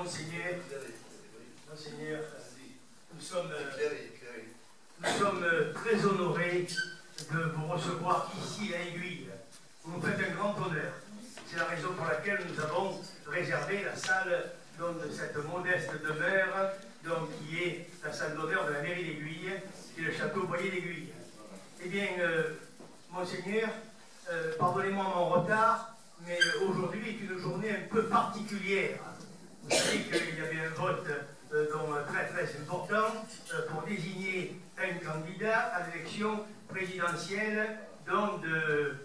Monseigneur, nous sommes très honorés de vous recevoir ici à Aiguille. Vous nous faites un grand honneur. C'est la raison pour laquelle nous avons réservé la salle de cette modeste demeure, qui est la salle d'honneur de la mairie d'Aiguille, qui est le château Boyer d'Aiguille. Eh bien, Monseigneur, pardonnez-moi mon retard, mais aujourd'hui est une journée un peu particulière. Vous savez qu'il y avait un vote très important pour désigner un candidat à l'élection présidentielle de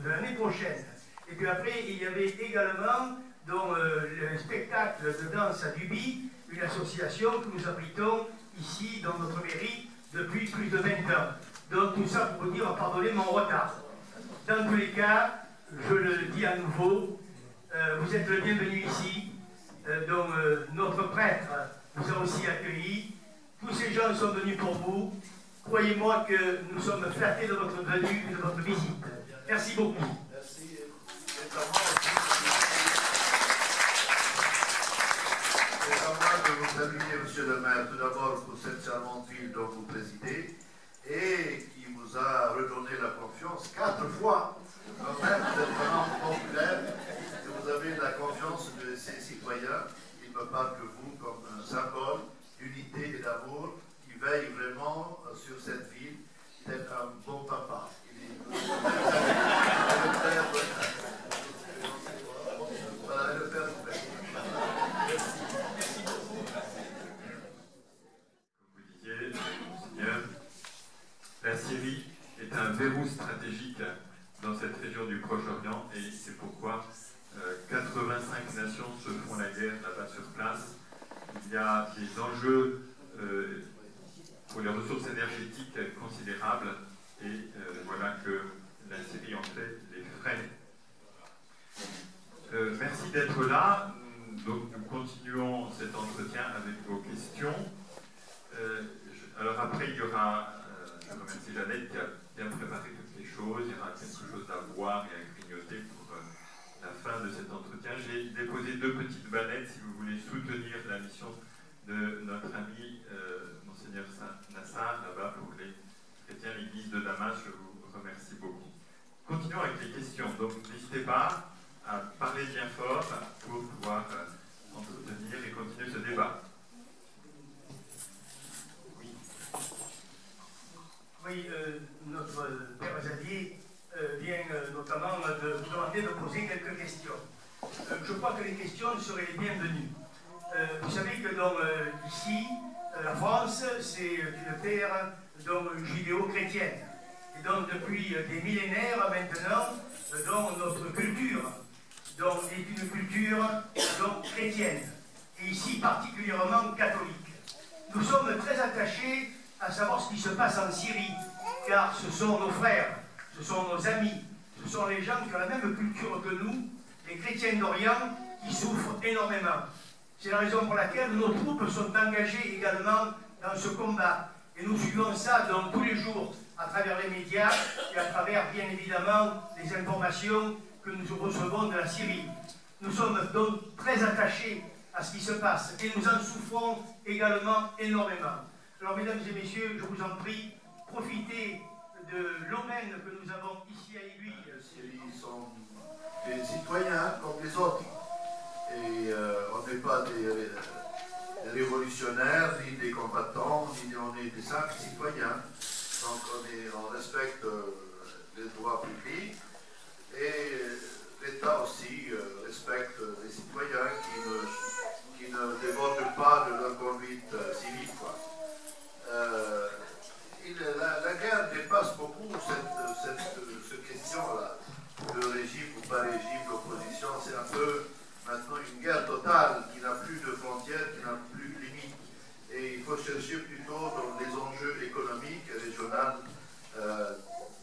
l'année prochaine. Et puis après, il y avait également le spectacle de danse à Duby, une association que nous abritons ici dans notre mairie depuis plus de 20 ans. Donc tout ça pour vous dire, pardonnez mon retard. Dans tous les cas, je le dis à nouveau, vous êtes le bienvenu ici. Notre prêtre vous a aussi accueillis. Tous ces gens sont venus pour vous. Croyez-moi que nous sommes flattés de votre venue et de votre visite. Merci beaucoup. Merci. C'est à moi de vous saluer, monsieur le maire, tout d'abord pour cette charmante ville dont vous présidez et qui vous a redonné la confiance 4 fois. Quand même, vous êtes vraiment populaire et vous avez la confiance de ses citoyens. Il me parle de vous comme un symbole d'unité et d'amour qui veille vraiment sur cette ville. Il est un bon papa. Il est le père du père. Merci beaucoup. Comme vous disiez, Monseigneur, la Syrie est un verrou stratégique dans cette région du Proche-Orient et c'est pourquoi 85 nations se font la guerre là-bas sur place. Il y a des enjeux pour les ressources énergétiques considérables et voilà que la Syrie en fait les frais. Merci d'être là. Donc nous continuons cet entretien avec vos questions. Alors après il y aura, je remercie Jeannette qui a bien préparé toutes les choses, il y aura quelque chose à boire et à grignoter pour la fin de cet entretien. J'ai déposé 2 petites bannettes si vous voulez soutenir la mission de notre ami Monseigneur Nassar, là-bas pour les chrétiens, l'église de Damas. Je vous remercie beaucoup. Continuons avec les questions. Donc n'hésitez pas à parler bien fort pour pouvoir entretenir et continuer ce débat. Oui, notre père Xavier vient notamment de vous demander de poser quelques questions. Je crois que les questions seraient les bienvenues. Vous savez que ici, la France, c'est une terre judéo-chrétienne. Et donc depuis des millénaires maintenant, notre culture est une culture chrétienne. Et ici particulièrement catholique. Nous sommes très attachés à savoir ce qui se passe en Syrie, car ce sont nos frères, ce sont nos amis, ce sont les gens qui ont la même culture que nous, les chrétiens d'Orient, qui souffrent énormément. C'est la raison pour laquelle nos troupes sont engagées également dans ce combat. Et nous suivons ça tous les jours, à travers les médias et à travers, bien évidemment, les informations que nous recevons de la Syrie. Nous sommes donc très attachés à ce qui se passe et nous en souffrons également énormément. Alors, mesdames et messieurs, je vous en prie, profitez de l'aubaine que nous avons ici à Aiguille. Ils sont des citoyens comme les autres. Et on n'est pas des révolutionnaires, ni des combattants, ni on est des simples citoyens. Donc on respecte les droits publics et l'État aussi respecte les citoyens qui ne débordent pas de leur conduite civique. La guerre dépasse beaucoup cette question-là. Le régime ou pas régime, l'opposition, c'est un peu maintenant une guerre totale qui n'a plus de frontières, qui n'a plus de limites. Et il faut chercher plutôt dans les enjeux économiques et régionaux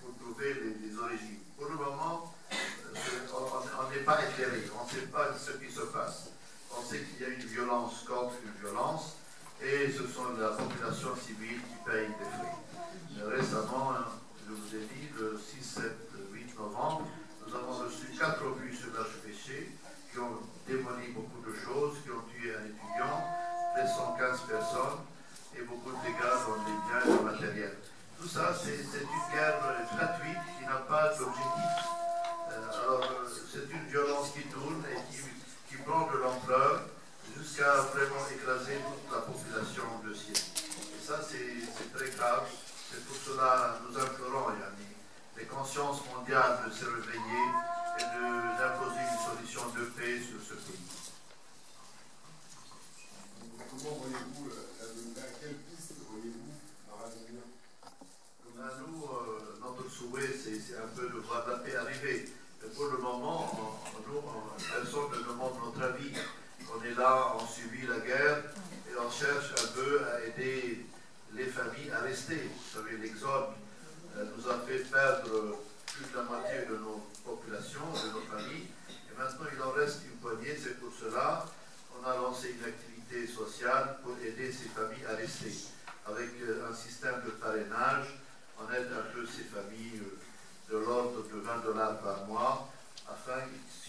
pour trouver les origines. Pour le moment, on n'est pas éclairé, on ne sait pas ce qui se passe. On sait qu'il y a une violence contre une violence et ce sont la population civile qui paye des frais. Récemment, je vous ai dit, le 6, 7, 8 novembre, nous avons reçu 4 obus sur l'archevêché qui ont démoli beaucoup de choses, qui ont tué un ce pays. Comment voyez-vous l'avenir? Quelle piste voyez-vous dans l'avenir? Nous, notre souhait, c'est un peu de voir la paix arriver. Mais pour le moment, personne ne demande notre avis. On est là, on subit la guerre et on cherche un peu à aider les familles à rester. Vous savez, l'exode nous a fait perdre plus de la moitié de nos populations, de nos familles. Et maintenant, il en reste une poignée. C'est pour cela qu'on a lancé une activité sociale pour aider ces familles à rester. Avec un système de parrainage, on aide un peu ces familles de l'ordre de $20 par mois afin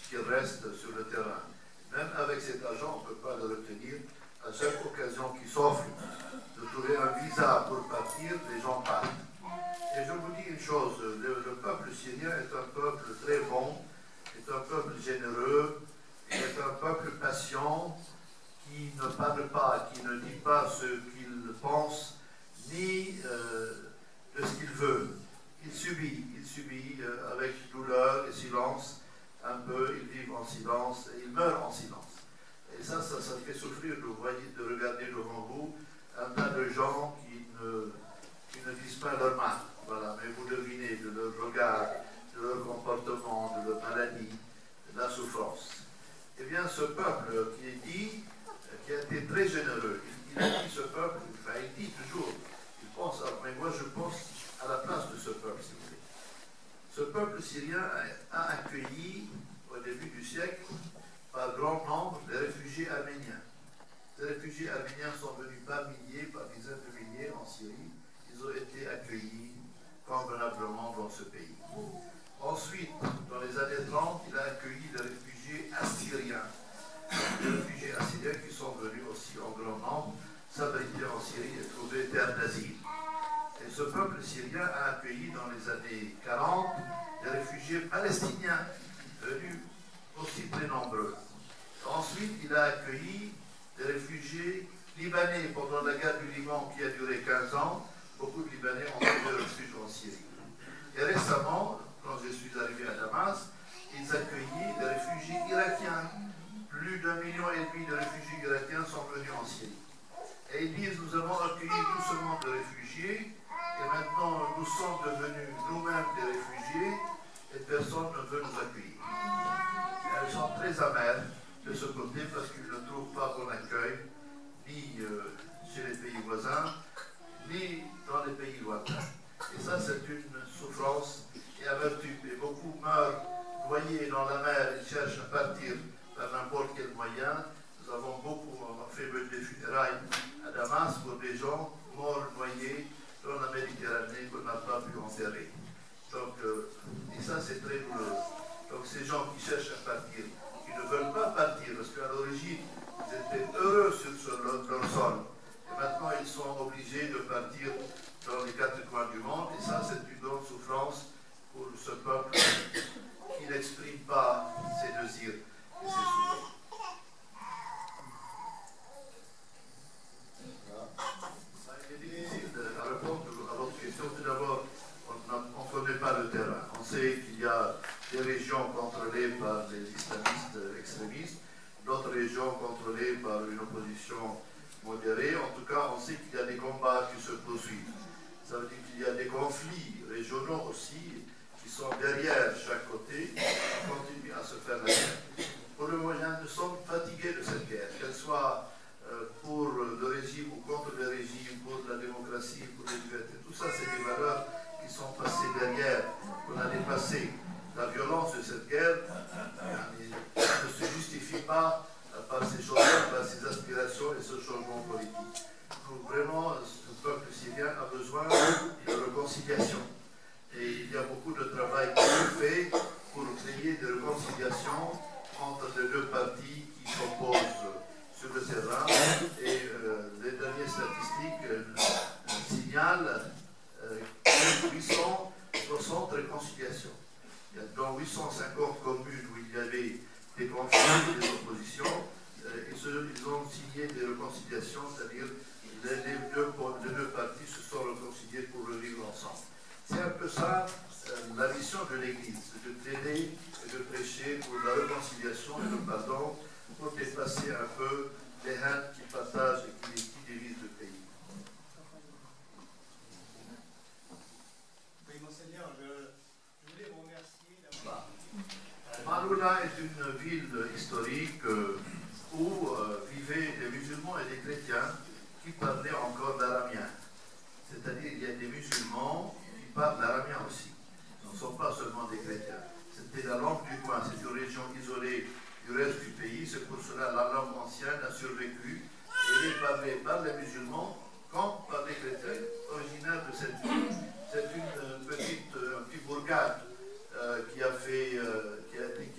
qu'ils restent sur le terrain. Même avec cet argent, on ne peut pas le retenir. À chaque occasion qui s'offre de trouver un visa pour partir, les gens partent. Et je vous dis une chose, le peuple syrien est un peuple très bon, est un peuple généreux, est un peuple patient, qui ne parle pas, qui ne dit pas ce qu'il pense, ni de ce qu'il veut. Il subit avec douleur et silence, un peu, il vit en silence, et il meurt en silence. Et ça fait souffrir de regarder devant vous un tas de gens qui ne disent pas leur mal. Voilà, mais vous devinez de leur regard, de leur comportement, de leur maladie, de la souffrance. Eh bien, ce peuple qui a été très généreux, il a dit ce peuple, enfin, il dit toujours, il pense, mais moi je pense à la place de ce peuple, s'il vous plaît. Ce peuple syrien a accueilli, au début du siècle, par grand nombre, des réfugiés arméniens. Ces réfugiés arméniens sont venus par milliers, par dizaines de milliers en Syrie. Ils ont été accueillis convenablement dans ce pays. Ensuite, dans les années 30, il a accueilli des réfugiés assyriens. Des réfugiés assyriens qui sont venus aussi en grand nombre s'abriter en Syrie et trouver terre d'asile. Et ce peuple syrien a accueilli dans les années 40 des réfugiés palestiniens venus aussi très nombreux. Ensuite, il a accueilli des réfugiés libanais pendant la guerre du Liban qui a duré 15 ans. Beaucoup de Libanais ont trouvé refuge en Syrie. Et récemment, quand je suis arrivé à Damas, ils accueillit des réfugiés irakiens. Plus d'1,5 million de réfugiés irakiens sont venus en Syrie. Et ils disent, nous avons accueilli doucement de réfugiés, et maintenant nous sommes devenus nous-mêmes des réfugiés, et personne ne veut nous accueillir. Et elles sont très amères de ce côté parce qu'ils ne trouvent pas bon accueil, ni chez les pays voisins, ni dans les pays lointains. Et ça, c'est une souffrance et amertume. Et beaucoup meurent noyés dans la mer et cherchent à partir par n'importe quel moyen. Nous avons beaucoup fait des funérailles à Damas pour des gens morts noyés dans la Méditerranée qu'on n'a pas pu enterrer. Donc, et ça, c'est très douloureux. Donc, ces gens qui cherchent à partir, qui ne veulent pas partir, parce qu'à l'origine, ils étaient heureux sur leur sol. Et maintenant, ils sont obligés de partir dans les 4 coins du monde. Et ça, c'est une grande souffrance pour ce peuple qui n'exprime pas ses désirs et ses souhaits. Il est difficile de répondre à votre question. Tout d'abord, on ne connaît pas le terrain. On sait qu'il y a des régions contrôlées par les islamistes extrémistes, d'autres régions contrôlées par une opposition modérée. En tout cas, on sait qu'il y a des combats qui se poursuivent. Ça veut dire qu'il y a des conflits régionaux aussi qui sont derrière chaque côté, qui continuent à se faire la guerre. Pour le moment, nous sommes fatigués de cette guerre, qu'elle soit pour le régime ou contre le régime, pour la démocratie, pour les libertés. Tout ça, c'est des valeurs qui sont passées derrière, qu'on a dépassées. La violence de cette guerre ne se justifie pas par ces choses, par ces aspirations et ce changement politique. Donc vraiment, le peuple syrien a besoin de réconciliation. Et il y a beaucoup de travail qui est fait pour créer des réconciliations entre les deux parties qui s'opposent sur le terrain. Et les dernières statistiques signalent 860 réconciliations. Il y a dans 850 communes où il y avait des conflits et des oppositions, ils ont signé des réconciliations, c'est-à-dire les deux parties se sont réconciliées pour le vivre ensemble. C'est un peu ça la mission de l'Église, de plaider et de prêcher pour la réconciliation réconciliation et le pardon pour dépasser un peu les haines qui partagent et qui divisent le pays. Oui, Monseigneur, je voulais vous remercier d'avoir... Maaloula est une ville historique où vivaient des musulmans et des chrétiens qui parlaient encore l'aramien. C'est-à-dire qu'il y a des musulmans qui parlent l'aramien aussi. Ce ne sont pas seulement des chrétiens. C'était la langue du coin, c'est une région isolée du reste du pays. C'est pour cela que la langue ancienne a survécu. Et elle est parlée par les musulmans comme par les chrétiens originaires de cette ville. C'est une petite bourgade qui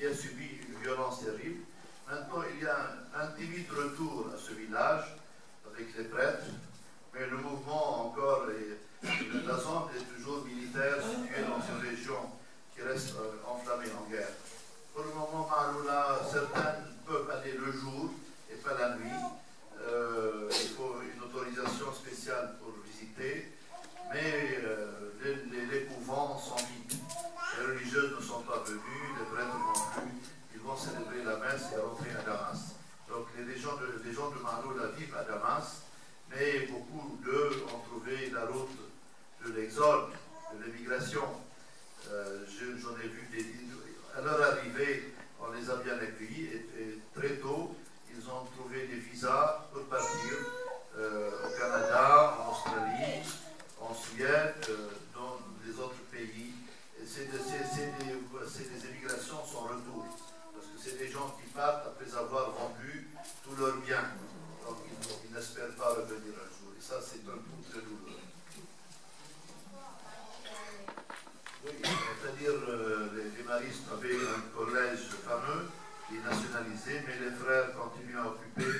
a subi une violence terrible. Maintenant, il y a un timide retour à ce village avec les prêtres, mais le mouvement encore, la zone est toujours militaire, située dans une région qui reste enflammée en guerre. Pour le moment, Maaloula, certains peuvent aller le jour et pas la nuit. Il faut une autorisation spéciale pour visiter, mais les couvents sont vides. Les religieuses ne sont pas venues, les prêtres non plus. Ils vont célébrer la messe et rentrer à Damas. Donc les gens de Maaloula vivent à Damas, mais beaucoup d'eux ont trouvé la route de l'exode, de l'émigration. J'en ai vu des... À leur arrivée, on les a bien accueillis et très tôt, ils ont trouvé des visas pour partir au Canada, en Australie, en Suède, dans les autres pays. C'est des émigrations sans retour, parce que c'est des gens qui partent après avoir vendu tous leurs biens. Donc ils n'espèrent pas revenir un jour. Et ça, c'est un coup très douloureux. Oui, c'est-à-dire les maristes avaient un collège fameux qui est nationalisé, mais les frères continuent à occuper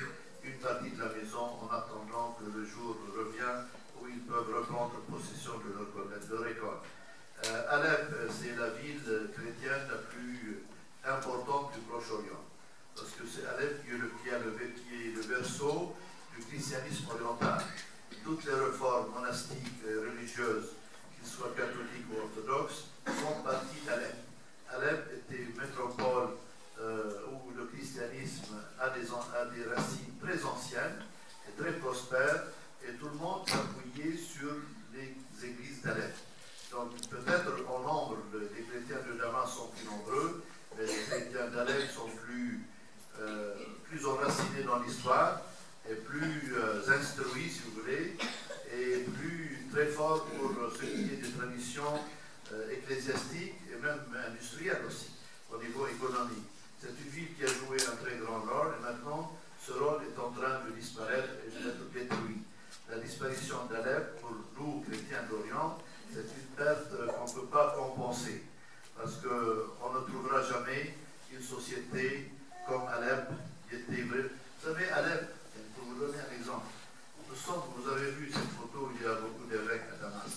une partie de la maison en attendant que le jour revienne où ils peuvent reprendre possession de leur collège de récolte. Alep, c'est la ville chrétienne la plus importante du Proche-Orient, parce que c'est Alep qui est le berceau du christianisme oriental. Toutes les réformes monastiques et religieuses, qu'ils soient catholiques ou orthodoxes, font partie d'Alep. Alep était une métropole où le christianisme a des racines très anciennes et très prospères, et tout le monde s'appuyait sur les églises d'Alep. Donc peut-être en nombre, les chrétiens de Damas sont plus nombreux, mais les chrétiens d'Alep sont plus enracinés dans l'histoire et plus instruits, si vous voulez, et plus très forts pour ce qui est des traditions ecclésiastiques et même industrielles aussi, au niveau économique. C'est une ville qui a joué un très grand rôle et maintenant ce rôle est en train de disparaître et d'être détruit. La disparition d'Alep, pour nous, chrétiens d'Orient, c'est une perte qu'on ne peut pas compenser, parce qu'on ne trouvera jamais une société comme Alep, qui était vraie. Vous savez, Alep, pour vous donner un exemple, vous avez vu cette photo où il y a beaucoup d'évêques à Damas.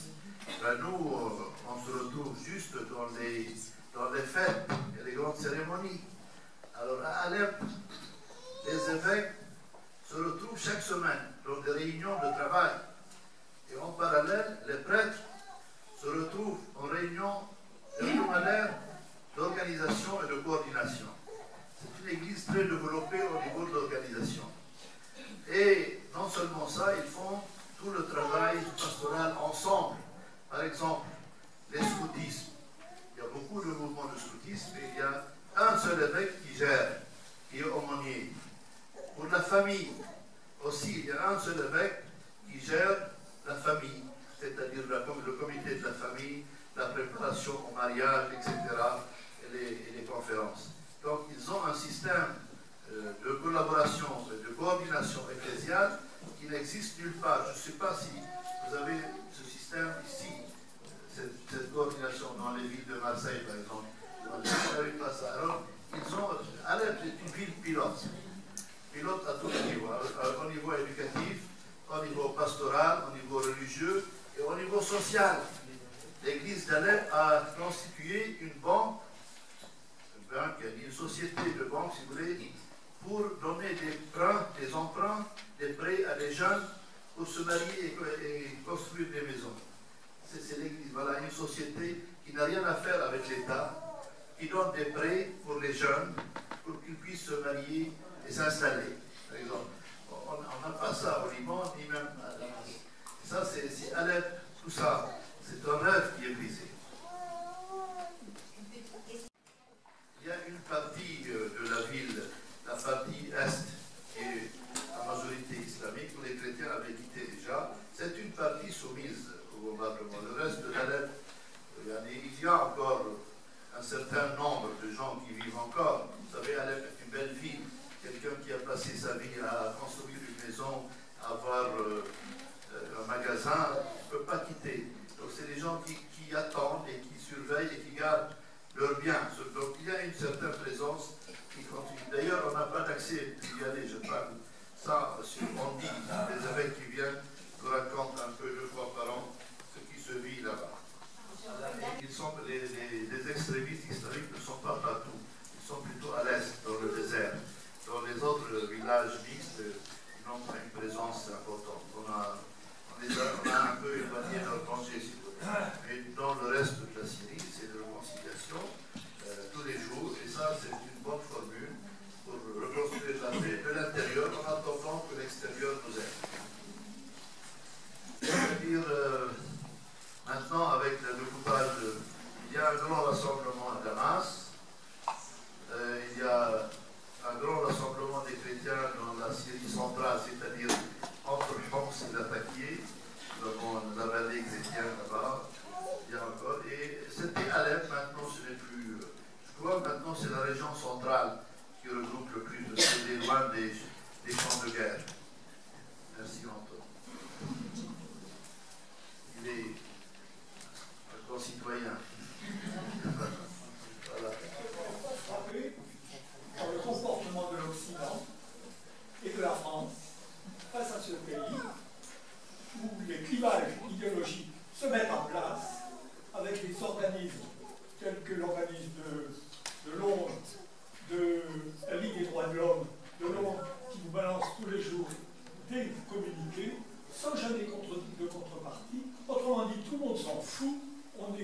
Ben nous, on se retrouve juste dans les fêtes et les grandes cérémonies. Alors à Alep, les évêques se retrouvent chaque semaine dans des réunions de travail. Et en parallèle, les prêtres se retrouvent en réunion hebdomadaire d'organisation et de coordination. C'est une église très développée au niveau de l'organisation. Et non seulement ça, ils font tout le travail pastoral ensemble. Par exemple, les scoutismes. Il y a beaucoup de mouvements de scoutisme et il y a un seul évêque qui gère, qui est aumônier. Pour la famille aussi, il y a un seul évêque qui gère la famille, c'est-à-dire le comité de la famille, la préparation au mariage, etc., et les conférences. Donc, ils ont un système de collaboration et de coordination ecclésiale qui n'existe nulle part. Je ne sais pas si vous avez ce système ici, cette coordination dans les villes de Marseille, par exemple. Vous n'avez pas ça. Alors, Alep est une ville pilote à tous les niveaux, au niveau éducatif, au niveau pastoral, au niveau religieux et au niveau social. L'église d'Alep a constitué une banque, une société de banque, si vous voulez, pour donner des emprunts, des prêts à des jeunes pour se marier et construire des maisons. C'est l'église, voilà, une société qui n'a rien à faire avec l'État, qui donne des prêts pour les jeunes pour qu'ils puissent se marier et s'installer. Par exemple, on n'a pas ça au Liban, ni même à Damas. Ça, c'est Alep, tout ça. C'est un rêve qui est brisé. Il y a une partie de la ville, la partie est, qui est à majorité islamique, où les chrétiens avaient quitté déjà. C'est une partie soumise au bombardement. Le reste de l'Alep, il y a encore un certain nombre de gens qui vivent encore. Vous savez, Alep est une belle ville. Quelqu'un qui a passé sa vie à construire une maison, à avoir un magasin, ne peut pas quitter. Donc c'est des gens qui attendent et qui surveillent et qui gardent leurs biens. Donc il y a une certaine présence qui continue. D'ailleurs, on n'a pas d'accès pour y aller. Je parle ça sur on dit, les évêques qui viennent nous racontent un peu 2 fois par an ce qui se vit là-bas. Les extrémistes islamiques ne sont pas partout. Ils sont plutôt à l'est, dans le désert. Dans les autres villages mixtes, ils n'ont pas une présence importante. On a un peu éloigné leur danger, si vous voulez. Mais dans le reste de la Syrie, c'est de réconciliation tous les jours. Et ça, c'est une bonne formule pour reconstruire la paix de l'intérieur en attendant que l'extérieur nous aide. C'est-à-dire, maintenant, avec le découpage, il y a un grand rassemblement à Damas. Il y a un grand rassemblement des chrétiens dans la Syrie centrale, c'est-à-dire entre Homs et Latakia, la vallée chrétienne là-bas, il y a encore. Et c'était Alep, maintenant ce n'est plus. Je crois maintenant c'est la région centrale qui regroupe le plus de c'est loin des champs de guerre. Merci Antoine. Il est un concitoyen. Voilà. Dans le comportement de l'Occident et de la France face à ce pays où les clivages idéologiques se mettent en place avec des organismes tels que l'organisme de Londres, de la Ligue des droits de l'homme de Londres qui vous balance tous les jours des communiqués sans jamais de contrepartie. Autrement dit, tout le monde s'en fout.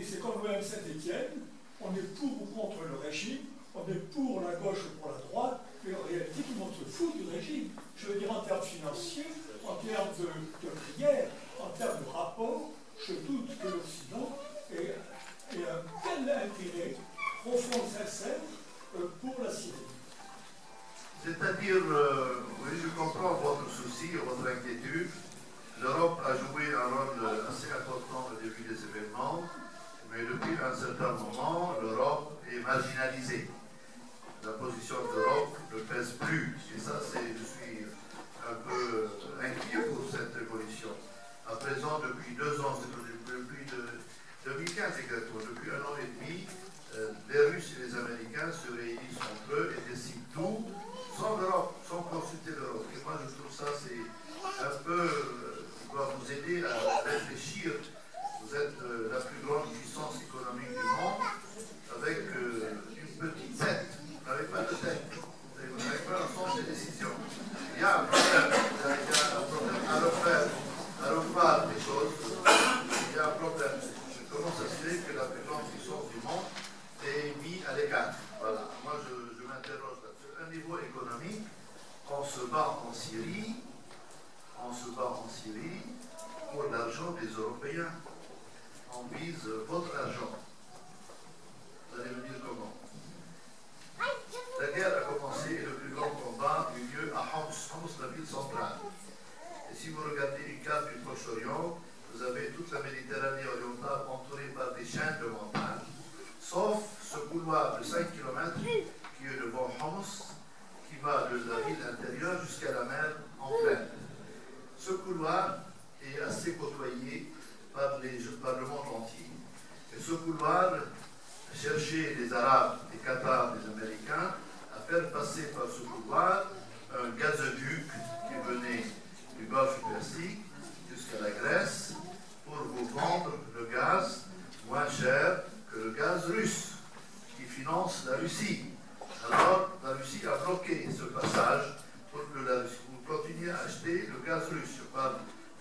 C'est comme le M. Saint-Étienne, on est pour ou contre le régime. On est pour la gauche ou pour la droite, mais en réalité, tout le monde se fout du régime. Je veux dire, en termes financiers, en termes de prières, en termes de rapports, je doute que l'Occident ait un tel intérêt profond et sincère pour la Syrie. C'est-à-dire, oui, je comprends votre souci, votre inquiétude. L'Europe a joué un rôle assez important au début des événements, mais depuis un certain moment, l'Europe est marginalisée. La position de l'Europe ne pèse plus. Et ça, je suis un peu inquiet pour cette évolution. À présent, depuis 2 ans, depuis 2015 exactement, depuis 1 an et demi, les Russes et les Américains se réunissent entre eux et décident tout sans l'Europe, sans consulter l'Europe. Et moi, je trouve ça, c'est un peu, doit vous aider à réfléchir. Vous êtes la plus grande puissance économique du monde, avec une petite tête. Vous n'avez pas de tête. Vous n'avez pas un sens des décisions. Il y a un problème. Il y a un problème à refaire des choses. Il y a un problème. Comment ça se fait que la plus grande puissance du monde est mise à l'écart? Voilà. Moi, je m'interroge là-dessus. À un niveau économique, on se bat en Syrie. On se bat en Syrie pour l'argent des Européens. On vise votre argent. Vous allez me dire comment? La guerre a commencé et le plus grand combat eut lieu à Homs, la ville centrale. Et si vous regardez une carte du Proche-Orient, vous avez toute la Méditerranée orientale entourée par des chaînes de montagnes, sauf ce couloir de 5 km qui est devant Homs, qui va de la ville intérieure jusqu'à la mer en plaine. Ce couloir est assez côtoyé par le monde entier. Et ce couloir cherchait les Arabes, les Qatars, les Américains à faire passer par ce couloir un gazoduc qui venait du Golfe Persique jusqu'à la Grèce pour vous vendre le gaz moins cher que le gaz russe qui finance la Russie. Alors la Russie a bloqué ce passage pour que la Russie continuez à acheter le gaz russe. Je parle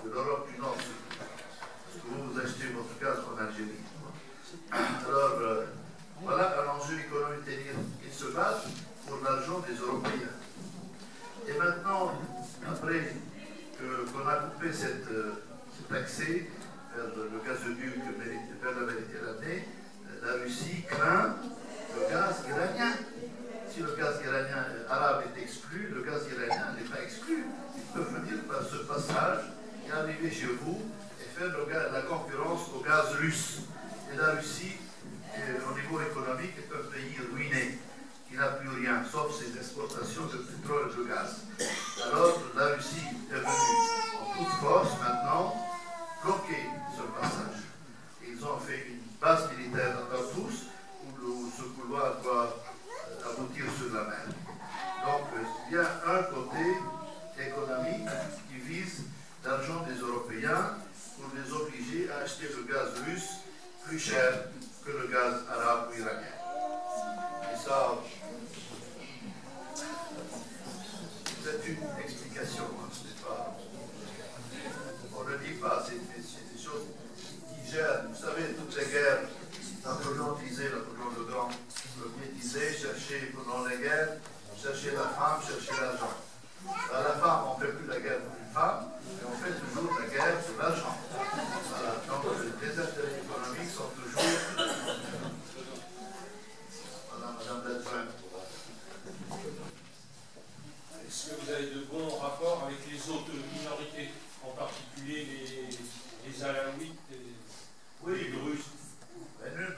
de l'Europe du Nord. Parce que vous achetez votre gaz en Algérie. Alors, voilà un enjeu économique. Ils se battent pour l'argent accès vers le gazoduc vers la Méditerranée, la Russie craint le gaz iranien. Si le gaz iranien arabe est exclu, le gaz iranien n'est pas exclu. Il peut venir par ce passage et arriver chez vous et faire la concurrence au gaz russe. Et la Russie, au niveau économique, est un pays ruiné. Il n'a plus rien, sauf ses exportations de pétrole et de gaz. Alors la Russie est venue en toute force maintenant bloquer ce passage. Ils ont fait une base militaire à Tartous où ce couloir doit aboutir sur la mer. Donc il y a un côté économique qui vise l'argent des Européens pour les obliger à acheter le gaz russe plus cher que le gaz arabe ou iranien. Et ça, c'est une explication, hein, ce n'est pas... On ne le dit pas, c'est des choses qui gèrent. Vous savez, toutes les guerres, Napoléon le Grand, premier disait, chercher pendant les guerres, chercher la femme, chercher l'argent. À la femme, on ne fait plus la guerre pour une femme, mais on fait toujours la guerre pour l'argent. Voilà. Donc les intérêts économiques sont toujours... Voilà, Madame Delphin. Est-ce que vous avez de bons rapports avec les autres minorités, en particulier les Alaouites et les Druzes?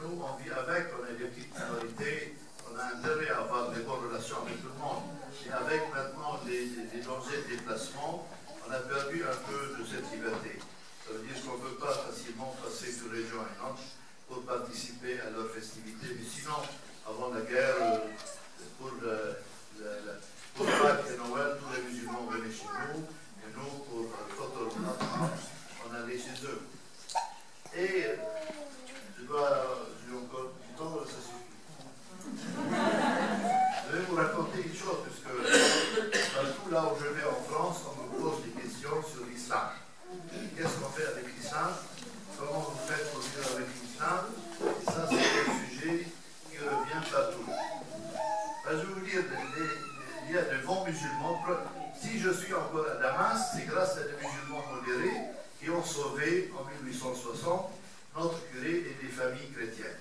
Nous, on vit avec, on est des petites minorités, on a intérêt à avoir des bonnes relations avec tout le monde. Et avec maintenant les dangers de déplacement, on a perdu un peu de cette liberté. Ça veut dire qu'on ne peut pas facilement passer d'une région à une autre pour participer à leurs festivités. Mais sinon, avant la guerre, pour Pâques et Noël, tous les musulmans venaient chez nous, et nous, pour Fotol, on allait chez eux. Et j'ai encore du temps, ça suffit. Je vais vous raconter une chose, puisque partout là où je vais en France, on me pose des questions sur l'islam. Qu'est-ce qu'on fait avec l'islam? Comment vous faites pour vivre avec l'islam? Et ça, c'est un sujet qui revient partout. Je vais vous dire, il y a de bons musulmans. Si je suis encore à Damas, c'est grâce à des musulmans modérés qui ont sauvé en 1860 notre curé et des familles chrétiennes.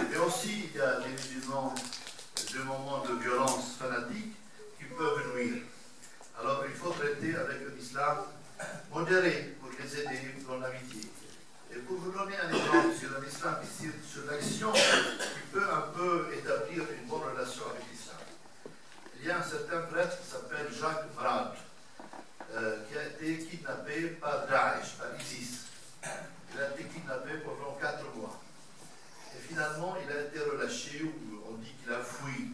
Mais aussi, il y a des musulmans de moments de violence fanatique qui peuvent nuire. Alors, il faut traiter avec un islam modéré pour les aider dans l'amitié. Et pour vous donner un exemple sur un islam qui tire sur l'action, qui peut un peu établir une bonne relation avec l'islam. Il y a un certain prêtre qui s'appelle Jacques Brad, qui a été kidnappé par Daesh, par ISIS. Il a été kidnappé pendant 4 mois. Et finalement, il a été relâché, ou on dit qu'il a fui.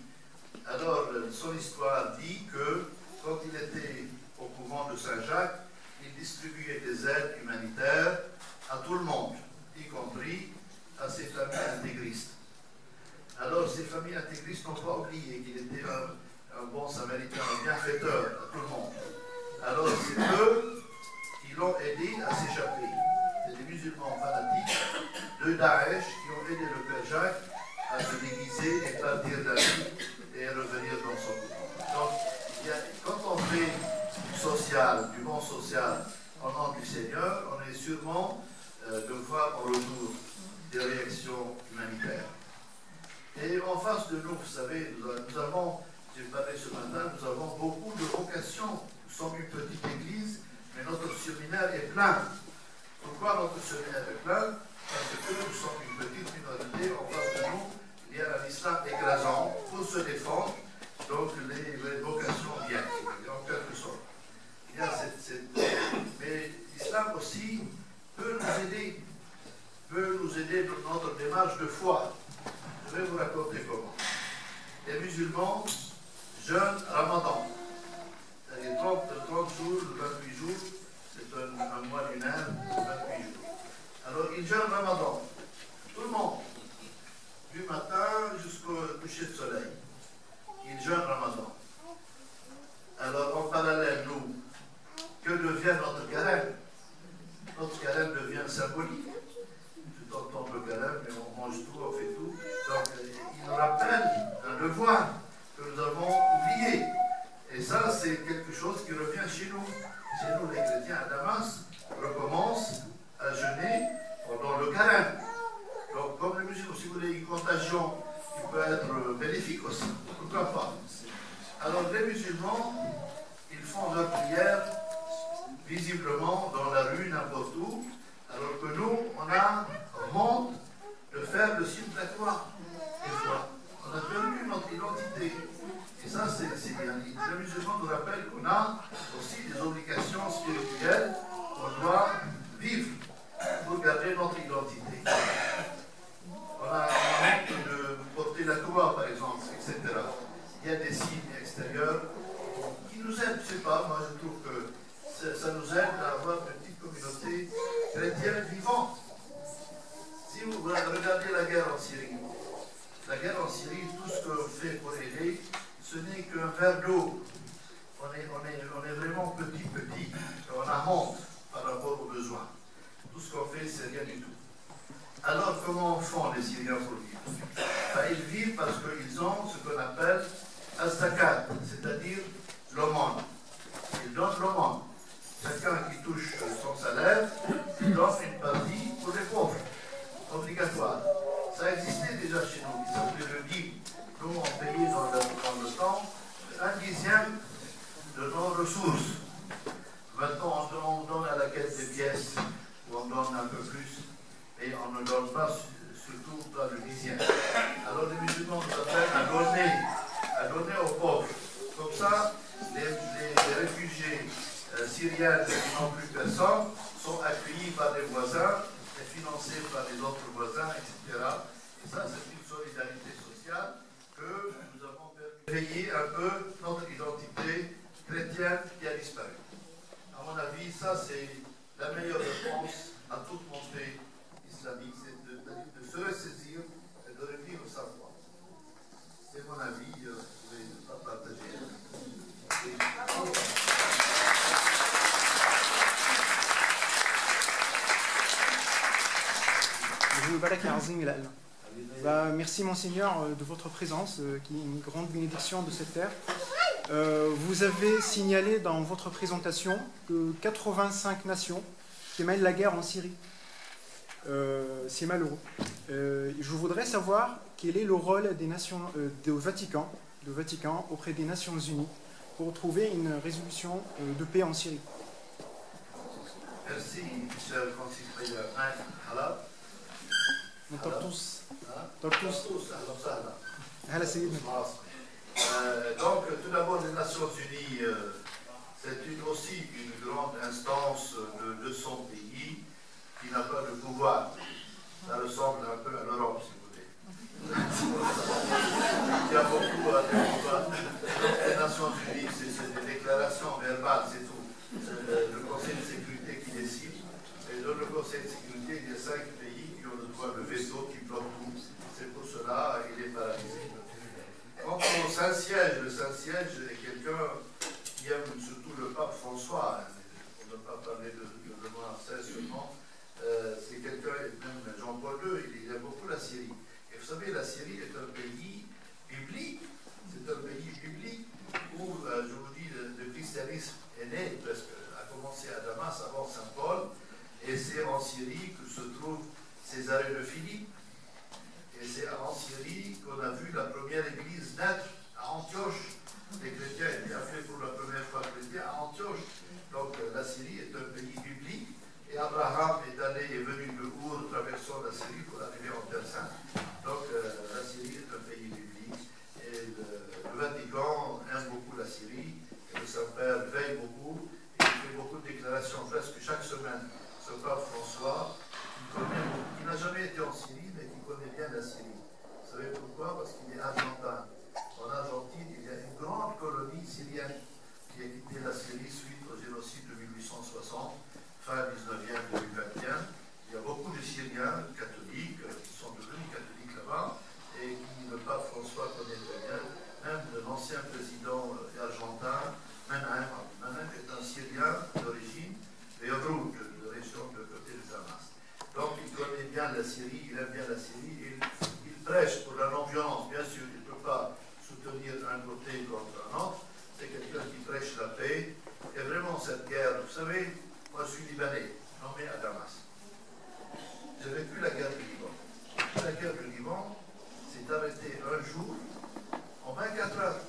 Alors, son histoire dit que, quand il était au couvent de Saint-Jacques, il distribuait des aides humanitaires à tout le monde, y compris à ses familles intégristes. Alors, ces familles intégristes n'ont pas oublié qu'il était un bon samaritain, un bienfaiteur à tout le monde. Alors, c'est eux qui l'ont aidé à s'échapper. C'est des musulmans fanatiques de Daesh qui ont aidé le père Jacques à se déguiser et partir d'Ali et revenir dans son couvent. Donc, quand on fait du social, du bon social en nom du Seigneur, on est sûrement de voir en retour des réactions humanitaires. Et en face de nous, vous savez, nous avons, j'ai parlé ce matin, nous avons beaucoup de vocations. Nous sommes une petite église, mais notre séminaire est plein. Pourquoi notre séminaire est plein? Parce que nous sommes une petite minorité, en face de nous, il y a un islam écrasant pour se défendre, donc les vocations viennent, en quelque sorte. Il y a mais l'islam aussi peut nous aider dans notre démarche de foi. Je vais vous raconter comment. Les musulmans jeûnent Ramadan. C'est-à-dire 30 jours, 28 jours, c'est un mois lunaire, 28 jours. Alors ils jeûnent Ramadan. Tout le monde. Du matin jusqu'au coucher de soleil. Ils jeûnent Ramadan. Alors en parallèle, nous, que devient notre carême? Notre carême devient symbolique. Tout entend le carême, mais on mange tout, on fait tout. Donc il nous rappelle un devoir que nous avons oublié. Et ça, c'est quelque chose qui revient chez nous. Chez nous, les chrétiens à Damas recommencent à jeûner pendant le carême. Donc, comme les musulmans, si vous voulez, une contagion qui peut être bénéfique aussi, pourquoi pas. Alors, les musulmans, ils font leur prière visiblement dans la rue, n'importe où, alors que nous, on a honte de faire le signe de la croix. Des fois, on a perdu notre identité. Et ça, c'est bien. Les musulmans nous rappellent qu'on a aussi des obligations spirituelles qu'on doit vivre pour garder notre identité. On a honte de porter la croix, par exemple, etc. Il y a des signes extérieurs qui nous aident, je ne sais pas, moi je trouve que ça nous aide à avoir une petite communauté chrétienne vivante. Si vous regardez la guerre en Syrie, tout ce qu'on fait pour aider, ce n'est qu'un verre d'eau. On est vraiment petit, on a honte par rapport aux besoins. Tout ce qu'on fait, c'est rien du tout. Alors, comment font les Syriens pour vivre? Ils vivent parce qu'ils ont ce qu'on appelle al-zakat, c'est-à-dire l'aumône. Ils donnent l'aumône. Chacun qui touche son salaire, il donne une partie pour les pauvres, obligatoire. Ça existait déjà chez nous, il s'appelait le dîme. Nous, on payait dans le temps 1/10 de nos ressources. Maintenant, on donne à la caisse des pièces, où on donne un peu plus, et on ne donne pas, surtout pas le 10e. Alors les musulmans nous appellent à donner aux pauvres. Comme ça, les réfugiés syriens qui n'ont plus personne sont accueillis par les voisins et financés par les autres voisins, etc. Et ça, c'est une solidarité sociale que nous avons réveillé un peu notre identité chrétienne qui a disparu. À mon avis, ça, c'est la meilleure réponse à toute montée islamique, c'est de se ressaisir et de revivre sa foi. C'est mon avis, je vais pas partager. Merci Monseigneur de votre présence, qui est une grande bénédiction de cette terre. Vous avez signalé dans votre présentation que 85 nations qui mènent la guerre en Syrie. C'est malheureux. Je voudrais savoir quel est le rôle des nations, du Vatican auprès des Nations Unies pour trouver une résolution de paix en Syrie. Merci, cher concitoyen. Tortus. Donc, tout d'abord, les Nations Unies, c'est aussi une grande instance de 200 pays qui n'a pas de pouvoir. Ça ressemble un peu à l'Europe, si vous voulez. Il y a beaucoup à pouvoir. Les Nations Unies, c'est des déclarations verbales, c'est tout. C'est le Conseil de sécurité qui décide. Et dans le Conseil de sécurité, il y a 5 pays qui ont le droit de veto, qui bloquent tout. C'est pour cela qu'il est paralysé. Quant au Saint-Siège, le Saint-Siège est quelqu'un qui aime surtout le pape François. On ne peut pas parler de moi seulement. C'est quelqu'un, même Jean-Paul II, il aime beaucoup la Syrie. Et vous savez, la Syrie est un pays biblique. C'est un pays biblique où, je vous dis, le christianisme est né, presque, a commencé à Damas avant Saint-Paul. Et c'est en Syrie que se trouve Césarée de Philippe. Et c'est en Syrie qu'on a vu la première église naître à Antioche. Les chrétiens étaient appelés pour la première fois chrétiens à Antioche. Donc la Syrie est un pays biblique. Et Abraham est venu de Our, traversant la Syrie pour arriver en Terre Sainte. Donc la Syrie est un pays biblique. Et le Vatican aime beaucoup la Syrie. Et le Saint-Père veille beaucoup. Et il fait beaucoup de déclarations presque chaque semaine. Ce pape François, qui n'a jamais été en Syrie, mais qui connaît bien la Syrie. Vous savez pourquoi? Parce qu'il est argentin. En Argentine, il y a une grande colonie syrienne qui a quitté la Syrie suite au génocide de 1860, fin 19e, début 20e. Il y a beaucoup de Syriens catholiques qui sont devenus catholiques là-bas et qui le pape François connaît très bien. Même l'ancien président argentin, Menem est un Syrien d'origine, Beirut, de région de côté de Damas. Donc il connaît bien la Syrie, il aime bien la Syrie, il prêche pour la non-violence. Bien sûr, il ne peut pas soutenir un côté contre un autre. C'est quelqu'un qui prêche la paix. Et vraiment, cette guerre, vous savez, moi je suis libanais, nommé à Damas. j'ai vécu la guerre du Liban. La guerre du Liban s'est arrêtée un jour, en 24 heures.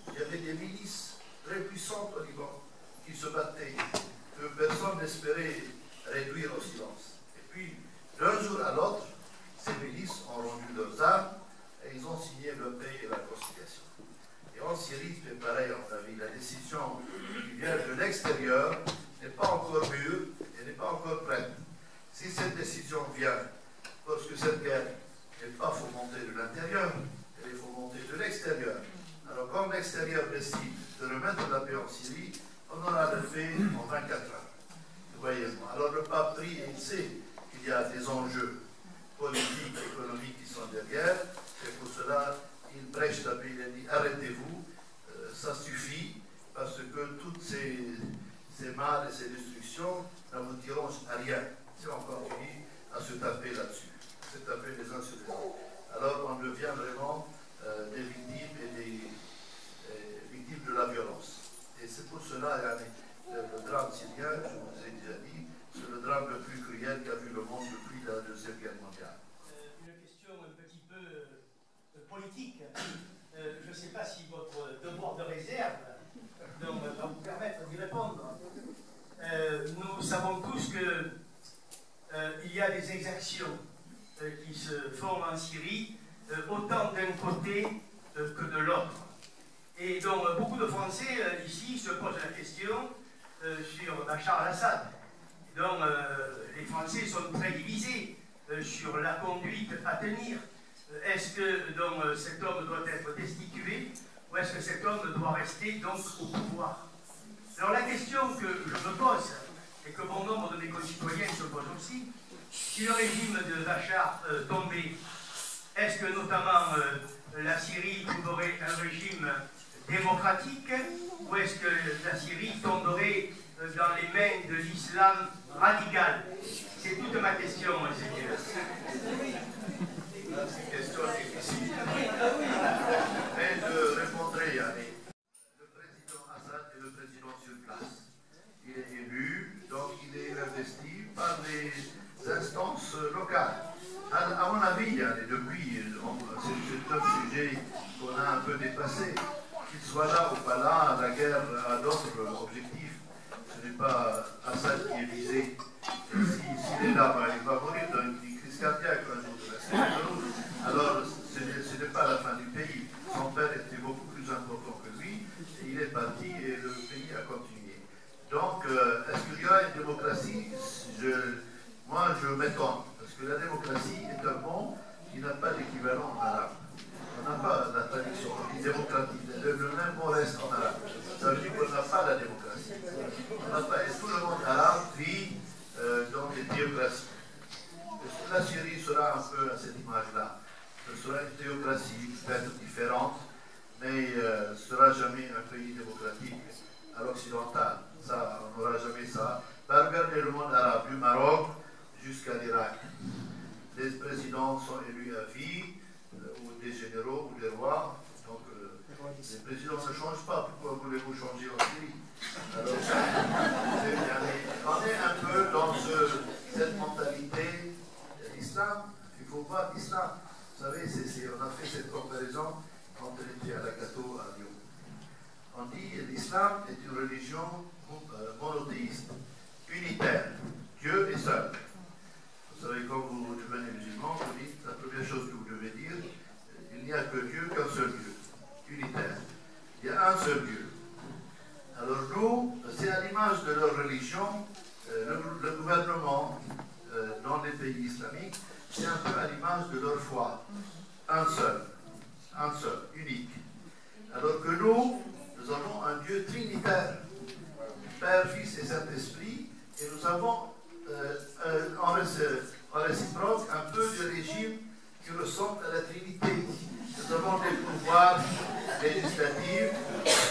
Il y avait des milices très puissantes au Liban qui se battaient, que personne n'espérait réduire au silence. Et puis, d'un jour à l'autre, ces milices ont rendu leurs armes et ils ont signé la paix et la conciliation. Et en Syrie, c'est pareil, à mon avis. La décision qui vient de l'extérieur n'est pas encore mûre et n'est pas encore prête. Si cette décision vient, parce que cette guerre n'est pas fomentée de l'intérieur, elle est fomentée de l'extérieur. Alors, quand l'extérieur décide de remettre la paix en Syrie, on aura le fait en 24 heures. Vous voyez. Alors, le pape prie et il sait qu'il y a des enjeux politiques, économiques qui sont derrière. C'est pour cela qu'il prêche la paix. Il a dit arrêtez-vous, ça suffit, parce que toutes ces mal et ces destructions n'aboutiront à rien si on continue à se taper là-dessus, se taper les uns sur les autres. Alors, on devient vraiment des victimes et des victimes de la violence. Et c'est pour cela le drame syrien, je vous ai déjà dit, c'est le drame le plus cruel qu'a vu le monde depuis la Deuxième Guerre mondiale. Une question un petit peu politique. Je ne sais pas si votre devoir de réserve va vous permettre d'y répondre. Nous savons tous qu'il y a des exactions qui se font en Syrie, autant d'un côté que de l'autre. Et donc beaucoup de Français ici se posent la question sur Bachar al-Assad. Donc les Français sont très divisés sur la conduite à tenir. Est-ce que donc, cet homme doit être destitué ou est-ce que cet homme doit rester donc au pouvoir? Alors la question que je me pose et que bon nombre de mes concitoyens se posent aussi, si le régime de Bachar tombait, est-ce que notamment la Syrie trouverait un régime démocratique ou est-ce que la Syrie tomberait dans les mains de l'islam radical? C'est toute ma question, Seigneur. C'est une question difficile. Mais je répondrai, Yannick. Le président Assad est le président sur place. Il est élu, donc il est investi par les instances locales. À mon avis, depuis, c'est un sujet qu'on a un peu dépassé. Qu'il soit là ou pas là, la guerre a d'autres objectifs. Ce n'est pas Assad qui est visé. S'il est là, il va mourir d'une crise cardiaque un jour de la semaine. Alors, ce n'est pas la fin du pays. Son père était beaucoup plus important que lui. Et il est parti et le pays a continué. Donc, est-ce qu'il y aura une démocratie? Moi, je m'étonne. Parce que la démocratie est un mot qui n'a pas d'équivalent en arabe. On n'a pas la traduction démocratique. Le même mot reste en arabe. Ça veut dire qu'on n'a pas la démocratie. On n'a pas. Et tout le monde arabe vit dans des théocraties. La Syrie sera un peu à cette image-là. Ce sera une théocratie peut-être différente, mais ce ne sera jamais un pays démocratique à l'occidental. Ça, on n'aura jamais ça. Regardez le monde arabe, du Maroc jusqu'à l'Irak. Les présidents sont élus à vie, ou des généraux, ou des rois. Donc, les présidents ne changent pas. Pourquoi voulez-vous changer en Syrie? Alors, on est un peu dans cette mentalité de l'islam. Il faut voir l'islam. Vous savez, on a fait cette comparaison quand on était à la Cato à Lyon. On dit que l'islam est une religion monothéiste, unitaire. Dieu est seul. Vous savez, quand vous devenez musulman, vous dites, la première chose que vous devez dire, il n'y a que Dieu, qu'un seul Dieu, unitaire. Il y a un seul Dieu. Alors nous, c'est à l'image de leur religion, le gouvernement dans les pays islamiques, c'est un peu à l'image de leur foi. Un seul, unique. Alors que nous avons un Dieu trinitaire, Père, Fils et Saint-Esprit, et nous avons en réciproque un peu de régime qui ressemble à la Trinité. Nous avons des pouvoirs législatifs,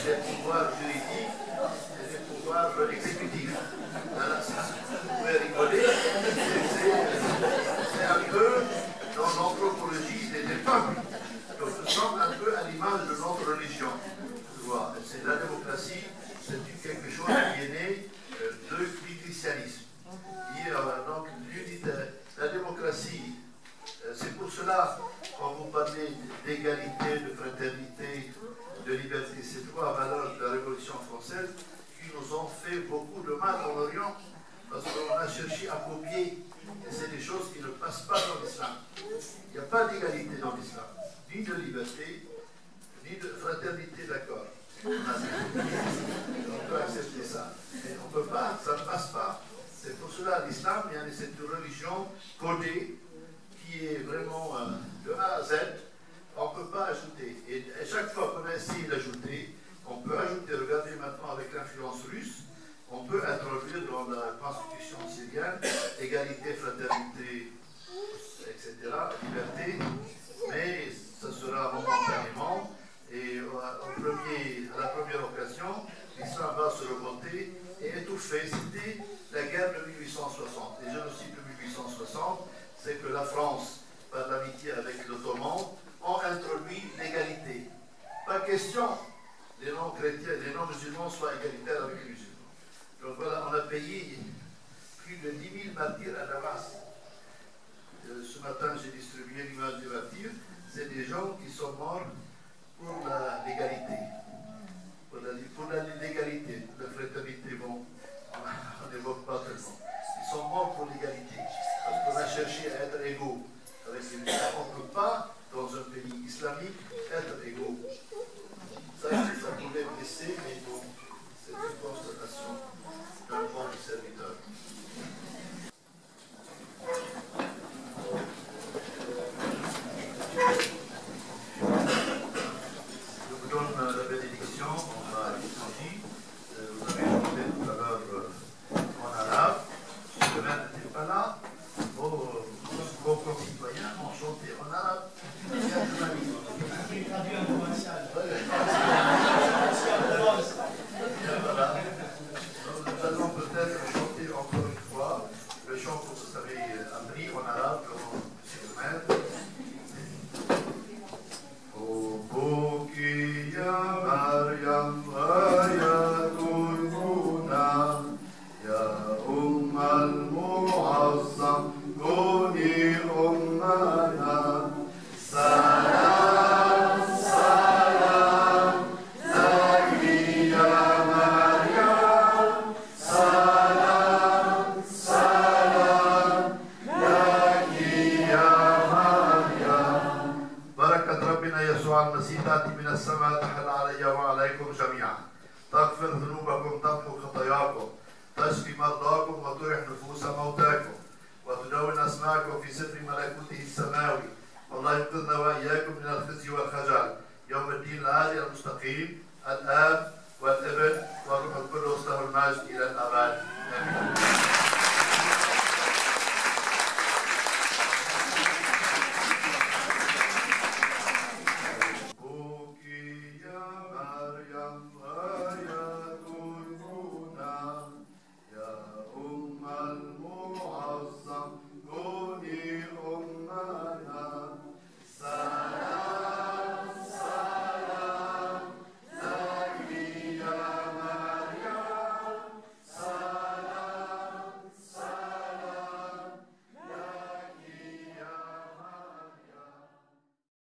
des pouvoirs juridiques et des pouvoirs exécutifs. Alors, vous pouvez rigoler, c'est un peu dans l'anthropologie des peuples. Donc nous sommes un peu à l'image de notre religion. C'est la démocratie, c'est quelque chose qui est né du christianisme. Donc, la démocratie nous ont fait beaucoup de mal en Orient, parce qu'on a cherché à copier, et c'est des choses qui ne passent pas dans l'islam. Il n'y a pas d'égalité dans l'islam, ni de liberté, ni de fraternité, d'accord. On peut accepter ça, mais on ne peut pas, ça ne passe pas. C'est pour cela l'islam, c'est une religion codée qui est vraiment de A à Z. On ne peut pas ajouter. Et chaque fois qu'on a essayé d'ajouter, on peut ajouter, regardez maintenant avec l'influence russe, on peut introduire dans la constitution syrienne égalité, fraternité, etc., liberté, mais ça sera momentanément. Et à la première occasion, l'islam va se remonter et étouffer. C'était la guerre de 1860. Les génocides de 1860, c'est que la France, par l'amitié avec l'Ottoman, ont introduit l'égalité. Pas question, les non-chrétiens, les non-musulmans soient égalitaires avec les musulmans. Donc voilà, on a payé plus de 10 000 martyrs à Damas. Ce matin, j'ai distribué l'image des martyrs. C'est des gens qui sont morts pour l'égalité. Pour l'égalité, la fraternité, bon, on n'évoque pas tellement. Ils sont morts pour l'égalité. Parce qu'on a cherché à être égaux avec les musulmans. On ne peut pas, dans un pays islamique, être égaux. Ça pouvait blesser, mais bon, c'est une constatation d'un bon serviteur. Je vous donne la bénédiction, on va étudier. Vous avez écouté tout à l'heure en arabe. Le maire n'était pas là. Vos concitoyens ont chanté en arabe. Voilà. Nous allons peut-être chanter encore une fois le chant que vous avez appris en arabe, monsieur le maire. Obuki ya Maryam ayatul muna ya ummal mu'azzam kuni ummana salam salam laki ya Maryam salam salam laki ya Maryam barakat Rabbina Yeshua al-Masih tati min as-sama tahal alayya wa alaykum jami'an تغفر ذنوبكم تمحو خطاياكم تشفي مرضاكم وترح نفوس موتاكم وتدون أسماءكم في سفر ملكوته السماوي والله ينقذنا وإياكم من الخزي والخجل يوم الدين العالي المستقيم الآب والابن والروح القدس له المجد إلى الأبد.